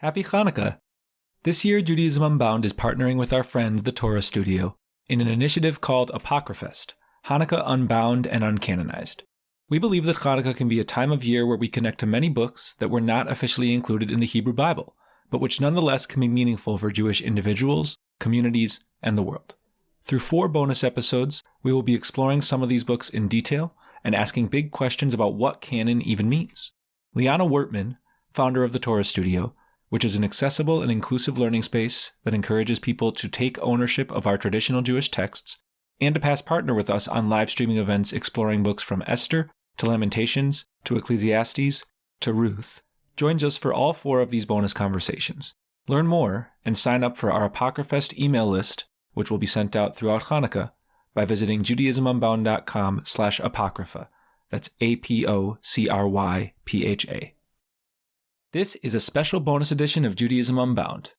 Happy Hanukkah! This year, Judaism Unbound is partnering with our friends, the Torah Studio, in an initiative called Apocry-Fest, Hanukkah Unbound and Uncanonized. We believe that Hanukkah can be a time of year where we connect to many books that were not officially included in the Hebrew Bible, but which nonetheless can be meaningful for Jewish individuals, communities, and the world. Through 4 bonus episodes, we will be exploring some of these books in detail and asking big questions about what canon even means. Liana Wertman, founder of the Torah Studio, which is an accessible and inclusive learning space that encourages people to take ownership of our traditional Jewish texts and to past partner with us on live streaming events exploring books from Esther to Lamentations to Ecclesiastes to Ruth, joins us for all 4 of these bonus conversations. Learn more and sign up for our Apocry-Fest email list, which will be sent out throughout Hanukkah, by visiting judaismunbound.com/apocrypha. That's APOCRYPHA. This is a special bonus edition of Judaism Unbound,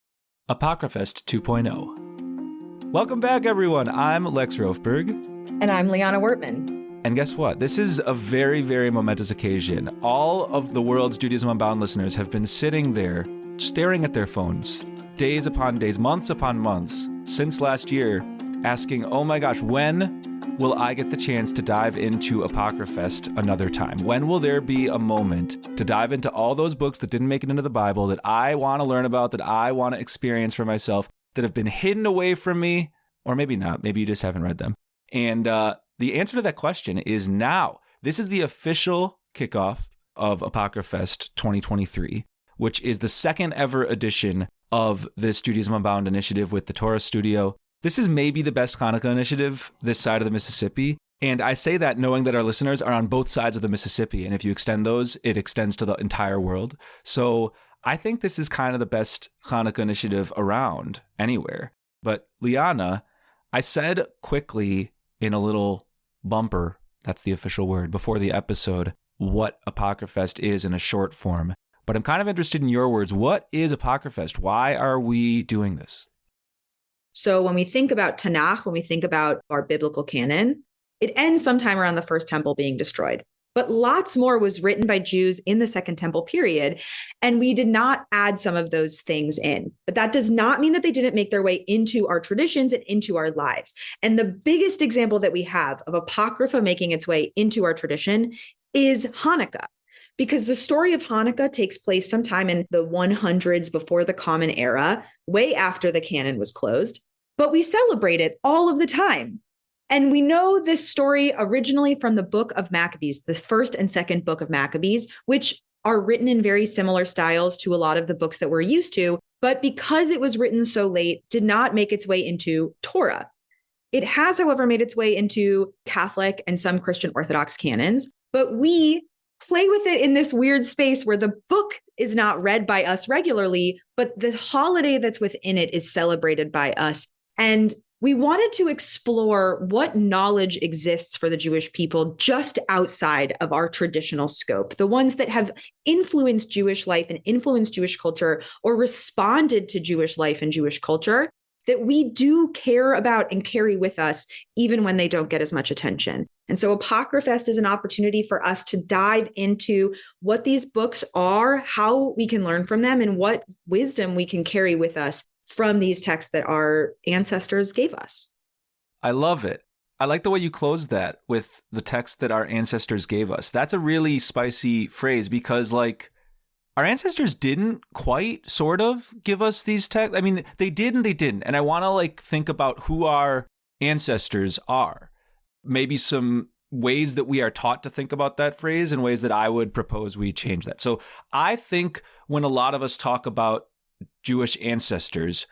Apocry-Fest 2.0. Welcome back, everyone. I'm Lex Rofberg. And I'm Liana Wertman. And guess what? This is a very, very momentous occasion. All of the world's Judaism Unbound listeners have been sitting there, staring at their phones, days upon days, months upon months, since last year, asking, oh my gosh, when will I get the chance to dive into Apocry-Fest another time? When will there be a moment to dive into all those books that didn't make it into the Bible, that I want to learn about, that I want to experience for myself, that have been hidden away from me, or maybe not, maybe you just haven't read them. And the answer to that question is now. This is the official kickoff of Apocry-Fest 2023, which is the second ever edition of this Judaism Unbound initiative with the Torah Studio. This is maybe the best Hanukkah initiative this side of the Mississippi. And I say that knowing that our listeners are on both sides of the Mississippi. And if you extend those, it extends to the entire world. So I think this is kind of the best Hanukkah initiative around anywhere. But Liana, I said quickly in a little bumper, that's the official word, before the episode, what Apocry-Fest is in a short form. But I'm kind of interested in your words. What is Apocry-Fest? Why are we doing this? So when we think about Tanakh, when we think about our biblical canon, it ends sometime around the first temple being destroyed. But lots more was written by Jews in the Second Temple period, and we did not add some of those things in. But that does not mean that they didn't make their way into our traditions and into our lives. And the biggest example that we have of Apocrypha making its way into our tradition is Hanukkah. Because the story of Hanukkah takes place sometime in the 100s before the Common Era, way after the canon was closed. But we celebrate it all of the time. And we know this story originally from the book of Maccabees, the first and second book of Maccabees, which are written in very similar styles to a lot of the books that we're used to. But because it was written so late, did not make its way into Torah. It has, however, made its way into Catholic and some Christian Orthodox canons. But we play with it in this weird space where the book is not read by us regularly, but the holiday that's within it is celebrated by us. And we wanted to explore what knowledge exists for the Jewish people just outside of our traditional scope, the ones that have influenced Jewish life and influenced Jewish culture or responded to Jewish life and Jewish culture that we do care about and carry with us, even when they don't get as much attention. And so Apocry-Fest is an opportunity for us to dive into what these books are, how we can learn from them, and what wisdom we can carry with us from these texts that our ancestors gave us. I love it. I like the way you closed that with the text that our ancestors gave us. That's a really spicy phrase because, like, our ancestors didn't quite sort of give us these texts. I mean, they did and they didn't. And I want to think about who our ancestors are. Maybe some ways that we are taught to think about that phrase and ways that I would propose we change that. So I think when a lot of us talk about Jewish ancestors,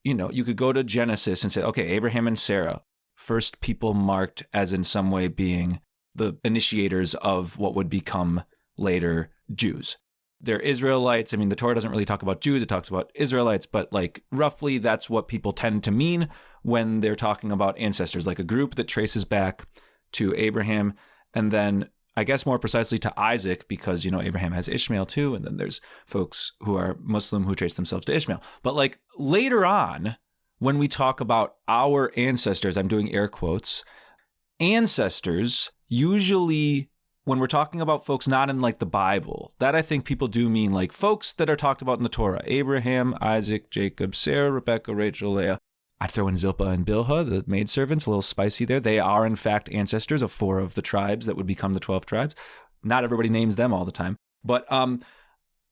you could go to Genesis and say, okay, Abraham and Sarah, first people marked as in some way being the initiators of what would become later Jews. They're Israelites. I mean, the Torah doesn't really talk about Jews. It talks about Israelites, but roughly that's what people tend to mean when they're talking about ancestors, like a group that traces back to Abraham and then I guess more precisely to Isaac, because, Abraham has Ishmael too. And then there's folks who are Muslim who trace themselves to Ishmael. But later on, when we talk about our ancestors, I'm doing air quotes, ancestors usually when we're talking about folks not in like the Bible, that I think people do mean like folks that are talked about in the Torah: Abraham, Isaac, Jacob, Sarah, Rebecca, Rachel, Leah. I'd throw in Zilpah and Bilhah, the maidservants, a little spicy there. They are, in fact, ancestors of 4 of the tribes that would become the 12 tribes. Not everybody names them all the time. But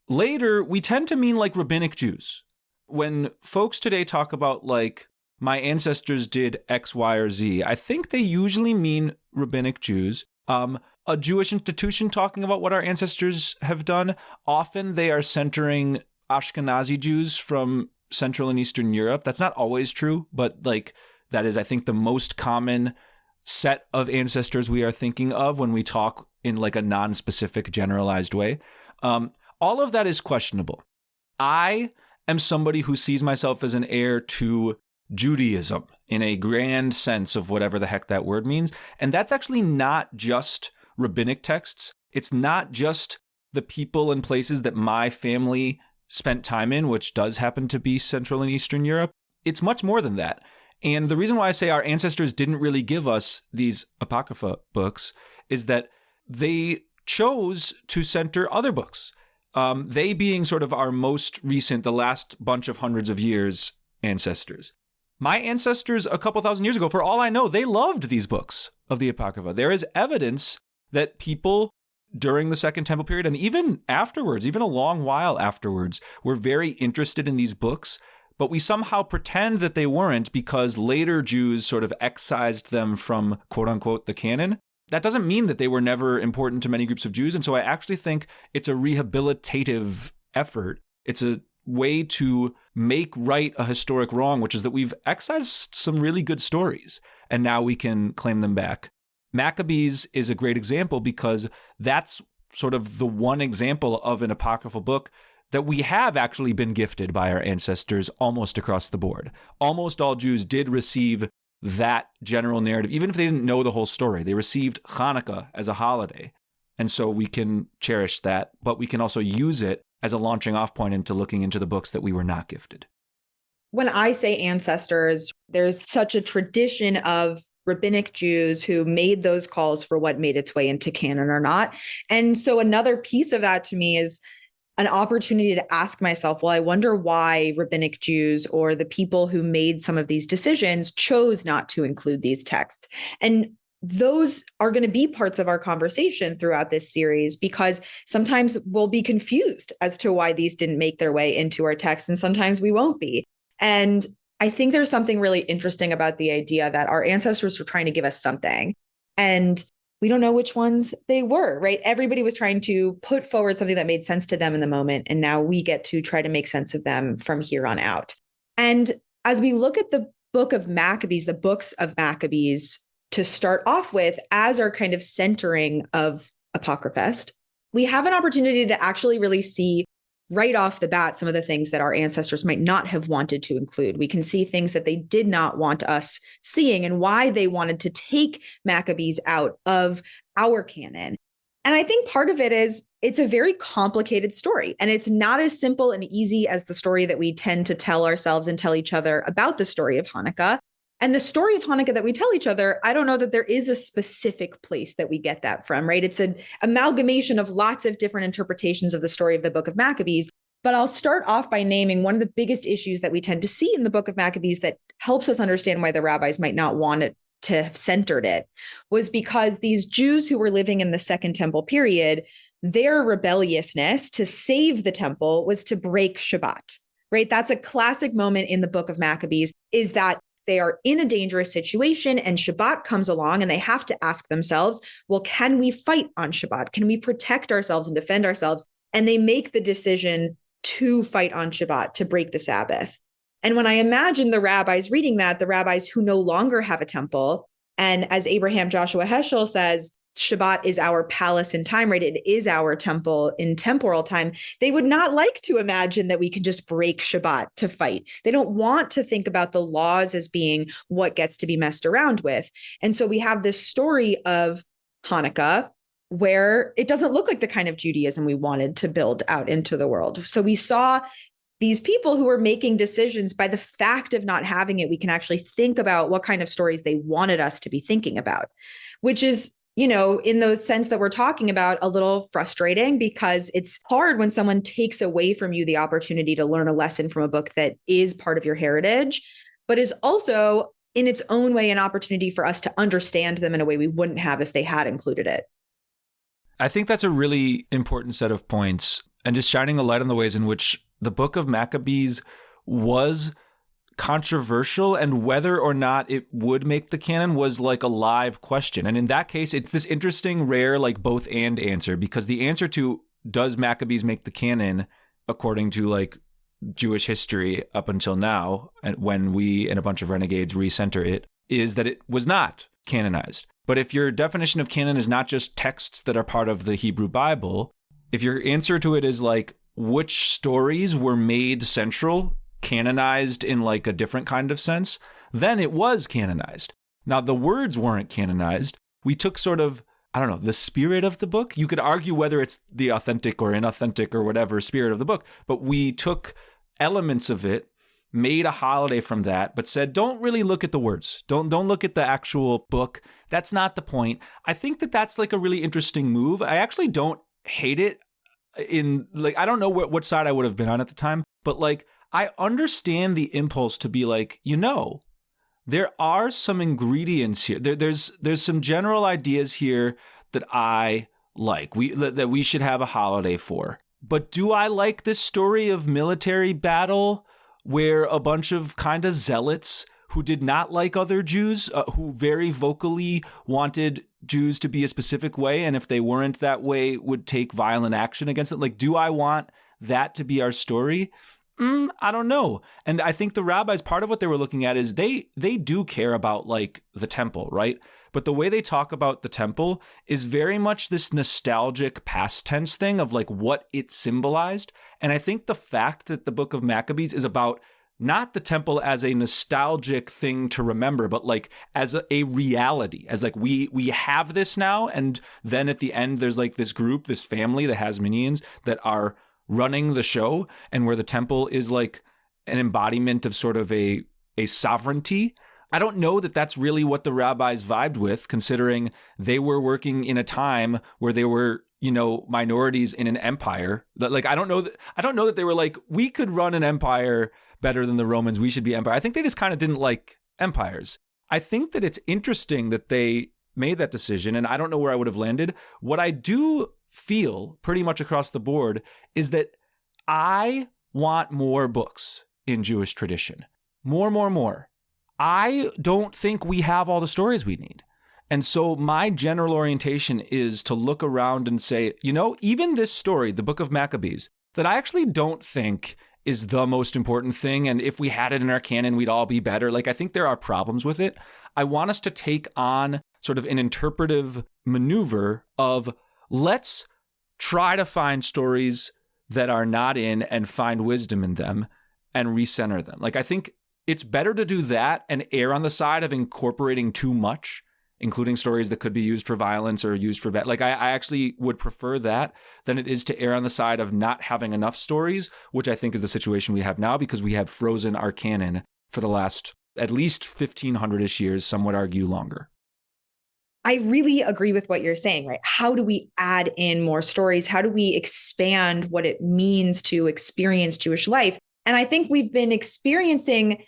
later, we tend to mean like rabbinic Jews. When folks today talk about like, my ancestors did X, Y, or Z, I think they usually mean rabbinic Jews. A Jewish institution talking about what our ancestors have done, often they are centering Ashkenazi Jews from Central and Eastern Europe. That's not always true, but like that is, I think, the most common set of ancestors we are thinking of when we talk in like a non-specific generalized way. All of that is questionable. I am somebody who sees myself as an heir to Judaism in a grand sense of whatever the heck that word means. And that's actually not just rabbinic texts. It's not just the people and places that my family spent time in, which does happen to be Central and Eastern Europe. It's much more than that. And the reason why I say our ancestors didn't really give us these Apocrypha books is that they chose to center other books. They being sort of our most recent, the last bunch of hundreds of years ancestors. My ancestors a couple thousand years ago, for all I know, they loved these books of the Apocrypha. There is evidence that people during the Second Temple period, and even afterwards, even a long while afterwards, were very interested in these books, but we somehow pretend that they weren't because later Jews sort of excised them from, quote unquote, the canon. That doesn't mean that they were never important to many groups of Jews, and so I actually think it's a rehabilitative effort. It's a way to make right a historic wrong, which is that we've excised some really good stories, and now we can claim them back. Maccabees is a great example because that's sort of the one example of an apocryphal book that we have actually been gifted by our ancestors almost across the board. Almost all Jews did receive that general narrative, even if they didn't know the whole story. They received Hanukkah as a holiday. And so we can cherish that, but we can also use it as a launching off point into looking into the books that we were not gifted. When I say ancestors, there's such a tradition of rabbinic Jews who made those calls for what made its way into canon or not. And so another piece of that to me is an opportunity to ask myself, well, I wonder why rabbinic Jews or the people who made some of these decisions chose not to include these texts. And those are going to be parts of our conversation throughout this series, because sometimes we'll be confused as to why these didn't make their way into our text, and sometimes we won't be. And I think there's something really interesting about the idea that our ancestors were trying to give us something, and we don't know which ones they were, right? Everybody was trying to put forward something that made sense to them in the moment, and now we get to try to make sense of them from here on out. And as we look at the book of Maccabees, the books of Maccabees, to start off with as our kind of centering of Apocry-Fest, we have an opportunity to actually really see right off the bat some of the things that our ancestors might not have wanted to include. We can see things that they did not want us seeing and why they wanted to take Maccabees out of our canon. And I think part of it is it's a very complicated story, and it's not as simple and easy as the story that we tend to tell ourselves and tell each other about the story of Hanukkah. And the story of Hanukkah that we tell each other, I don't know that there is a specific place that we get that from, right? It's an amalgamation of lots of different interpretations of the story of the book of Maccabees. But I'll start off by naming one of the biggest issues that we tend to see in the book of Maccabees that helps us understand why the rabbis might not want it to have centered it, was because these Jews who were living in the Second Temple period, their rebelliousness to save the temple was to break Shabbat, right? That's a classic moment in the book of Maccabees, is that they are in a dangerous situation and Shabbat comes along and they have to ask themselves, well, can we fight on Shabbat? Can we protect ourselves and defend ourselves? And they make the decision to fight on Shabbat, to break the Sabbath. And when I imagine the rabbis reading that, the rabbis who no longer have a temple, and as Abraham Joshua Heschel says, Shabbat is our palace in time, right? It is our temple in temporal time. They would not like to imagine that we can just break Shabbat to fight. They don't want to think about the laws as being what gets to be messed around with. And so we have this story of Hanukkah where it doesn't look like the kind of Judaism we wanted to build out into the world. So we saw these people who were making decisions. By the fact of not having it, we can actually think about what kind of stories they wanted us to be thinking about, which is in the sense that we're talking about, a little frustrating because it's hard when someone takes away from you the opportunity to learn a lesson from a book that is part of your heritage, but is also in its own way an opportunity for us to understand them in a way we wouldn't have if they had included it. I think that's a really important set of points, and just shining a light on the ways in which the Book of Maccabees was controversial, and whether or not it would make the canon was like a live question. And in that case, it's this interesting, rare, like both and answer, because the answer to does Maccabees make the canon according to like Jewish history up until now, and when we and a bunch of renegades recenter it, is that it was not canonized. But if your definition of canon is not just texts that are part of the Hebrew Bible, if your answer to it is like which stories were made central, canonized in like a different kind of sense, then it was canonized. Now, the words weren't canonized. We took sort of, I don't know, the spirit of the book. You could argue whether it's the authentic or inauthentic or whatever spirit of the book, but we took elements of it, made a holiday from that, but said, don't really look at the words. Don't look at the actual book. That's not the point. I think that that's like a really interesting move. I actually don't hate it. I don't know what side I would have been on at the time, but like, I understand the impulse to be like, there are some ingredients here. There's some general ideas here that I like, that we should have a holiday for. But do I like this story of military battle where a bunch of kind of zealots who did not like other Jews, who very vocally wanted Jews to be a specific way, and if they weren't that way, would take violent action against it? Like, do I want that to be our story? I don't know. And I think the rabbis, part of what they were looking at is they do care about like the temple, right? But the way they talk about the temple is very much this nostalgic past tense thing of like what it symbolized. And I think the fact that the Book of Maccabees is about not the temple as a nostalgic thing to remember, but like as a reality, as like we have this now. And then at the end, there's like this group, this family, the Hasmoneans, that are running the show, and where the temple is like an embodiment of sort of a sovereignty. I don't know that that's really what the rabbis vibed with, considering they were working in a time where they were, minorities in an empire. Like, I don't know that they were like, we could run an empire better than the Romans. We should be empire. I think they just kind of didn't like empires. I think that it's interesting that they made that decision, and I don't know where I would have landed. What I do feel pretty much across the board is that I want more books in Jewish tradition. More. I don't think we have all the stories we need. And so my general orientation is to look around and say, even this story, the Book of Maccabees, that I actually don't think is the most important thing. And if we had it in our canon, we'd all be better. Like, I think there are problems with it. I want us to take on sort of an interpretive maneuver of, let's try to find stories that are not in and find wisdom in them and recenter them. Like, I think it's better to do that and err on the side of incorporating too much, including stories that could be used for violence or used for bad. Like, I actually would prefer that than it is to err on the side of not having enough stories, which I think is the situation we have now, because we have frozen our canon for the last at least 1,500-ish years, some would argue longer. I really agree with what you're saying, right? How do we add in more stories? How do we expand what it means to experience Jewish life? And I think we've been experiencing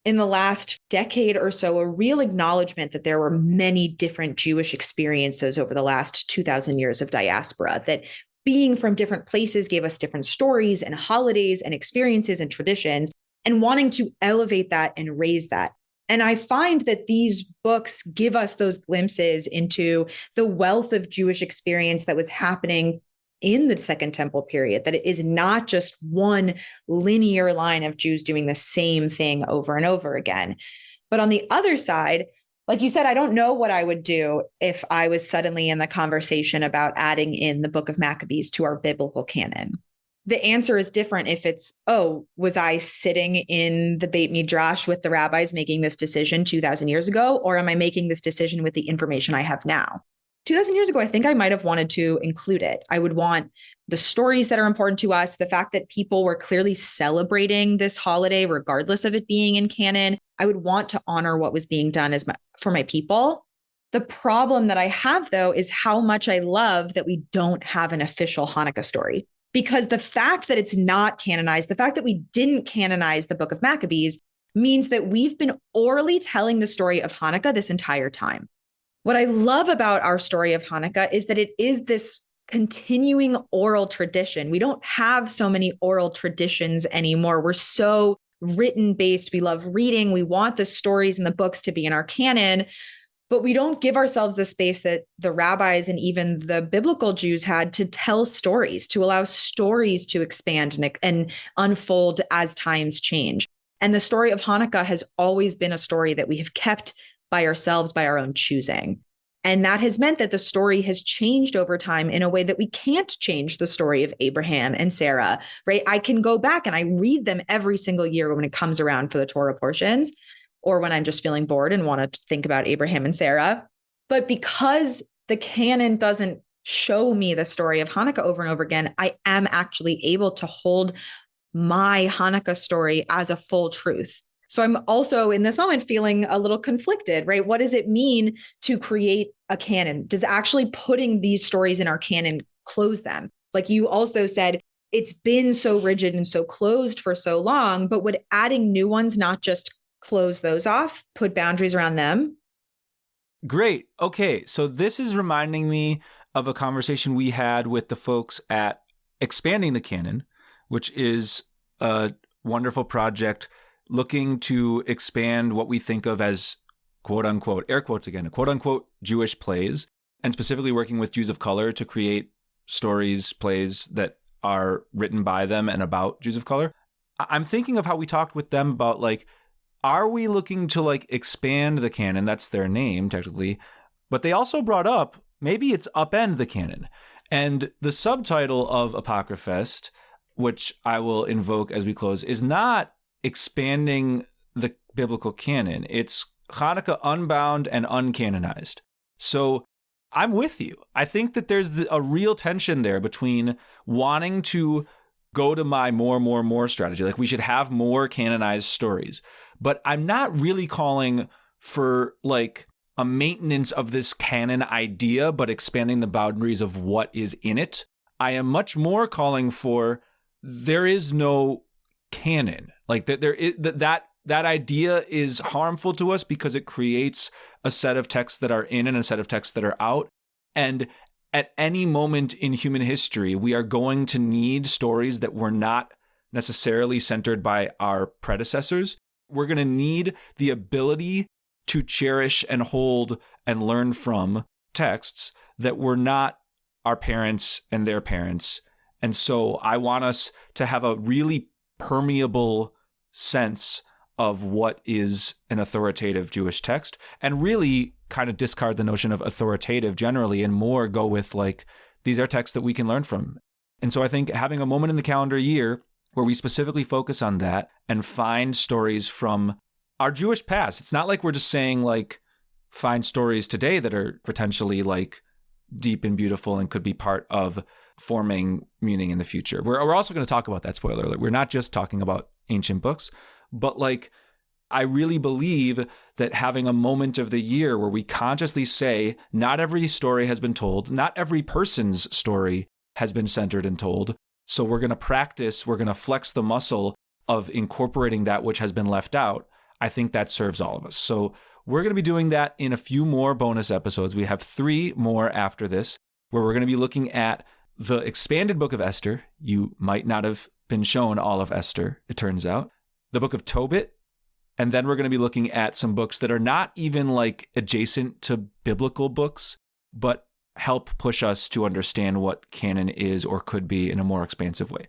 in the last decade or so a real acknowledgement that there were many different Jewish experiences over the last 2,000 years of diaspora, that being from different places gave us different stories and holidays and experiences and traditions, and wanting to elevate that and raise that. And I find that these books give us those glimpses into the wealth of Jewish experience that was happening in the Second Temple period, that it is not just one linear line of Jews doing the same thing over and over again. But on the other side, like you said, I don't know what I would do if I was suddenly in the conversation about adding in the Book of Maccabees to our biblical canon. The answer is different if it's, was I sitting in the Beit Midrash with the rabbis making this decision 2,000 years ago, or am I making this decision with the information I have now? 2,000 years ago, I think I might have wanted to include it. I would want the stories that are important to us, the fact that people were clearly celebrating this holiday, regardless of it being in canon. I would want to honor what was being done for my people. The problem that I have, though, is how much I love that we don't have an official Hanukkah story. Because the fact that it's not canonized, the fact that we didn't canonize the Book of Maccabees, means that we've been orally telling the story of Hanukkah this entire time. What I love about our story of Hanukkah is that it is this continuing oral tradition. We don't have so many oral traditions anymore. We're so written based. We love reading. We want the stories and the books to be in our canon. But we don't give ourselves the space that the rabbis and even the biblical Jews had to tell stories, to allow stories to expand and unfold as times change. And the story of Hanukkah has always been a story that we have kept by ourselves, by our own choosing. And that has meant that the story has changed over time in a way that we can't change the story of Abraham and Sarah, right? I can go back and I read them every single year when it comes around for the Torah portions, or when I'm just feeling bored and want to think about Abraham and Sarah. But because the canon doesn't show me the story of Hanukkah over and over again, I am actually able to hold my Hanukkah story as a full truth. So I'm also in this moment feeling a little conflicted, right? What does it mean to create a canon? Does actually putting these stories in our canon close them? Like you also said, it's been so rigid and so closed for so long, but would adding new ones not just close those off, put boundaries around them? Great. Okay. So this is reminding me of a conversation we had with the folks at Expanding the Canon, which is a wonderful project looking to expand what we think of as quote unquote, air quotes again, quote unquote Jewish plays, and specifically working with Jews of color to create stories, plays that are written by them and about Jews of color. I'm thinking of how we talked with them about like, are we looking to like expand the canon? That's their name technically. But they also brought up, maybe it's upend the canon. And the subtitle of Apocry-Fest, which I will invoke as we close, is not expanding the biblical canon. It's Hanukkah unbound and uncanonized. So I'm with you. I think that there's a real tension there between wanting to go to my more strategy. Like we should have more canonized stories. But I'm not really calling for like a maintenance of this canon idea, but expanding the boundaries of what is in it. I am much more calling for there is no canon. Like that there is that idea is harmful to us because it creates a set of texts that are in and a set of texts that are out. And at any moment in human history, we are going to need stories that were not necessarily centered by our predecessors. We're going to need the ability to cherish and hold and learn from texts that were not our parents and their parents. And so I want us to have a really permeable sense of what is an authoritative Jewish text and really kind of discard the notion of authoritative generally and more go with like, these are texts that we can learn from. And so I think having a moment in the calendar year where we specifically focus on that and find stories from our Jewish past. It's not like we're just saying like, find stories today that are potentially like deep and beautiful and could be part of forming meaning in the future. We're also going to talk about that, spoiler alert. We're not just talking about ancient books, but like, I really believe that having a moment of the year where we consciously say, not every story has been told, not every person's story has been centered and told. So we're going to practice, we're going to flex the muscle of incorporating that which has been left out. I think that serves all of us. So we're going to be doing that in a few more bonus episodes. We have 3 more after this, where we're going to be looking at the expanded book of Esther. You might not have been shown all of Esther, it turns out. The book of Tobit. And then we're going to be looking at some books that are not even like adjacent to biblical books, but help push us to understand what canon is or could be in a more expansive way.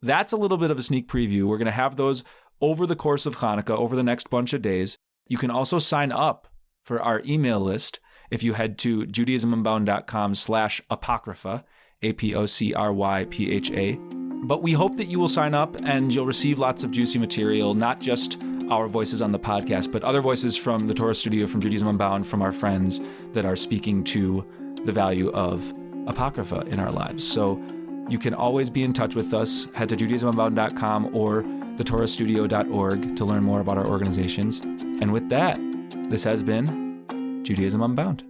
That's a little bit of a sneak preview. We're going to have those over the course of Hanukkah, over the next bunch of days. You can also sign up for our email list if you head to judaismunbound.com/apocrypha, APOCRYPHA. But we hope that you will sign up and you'll receive lots of juicy material, not just our voices on the podcast, but other voices from the Torah Studio, from Judaism Unbound, from our friends that are speaking to the value of Apocrypha in our lives. So you can always be in touch with us. Head to judaismunbound.com or thetorahstudio.org to learn more about our organizations. And with that, this has been Judaism Unbound.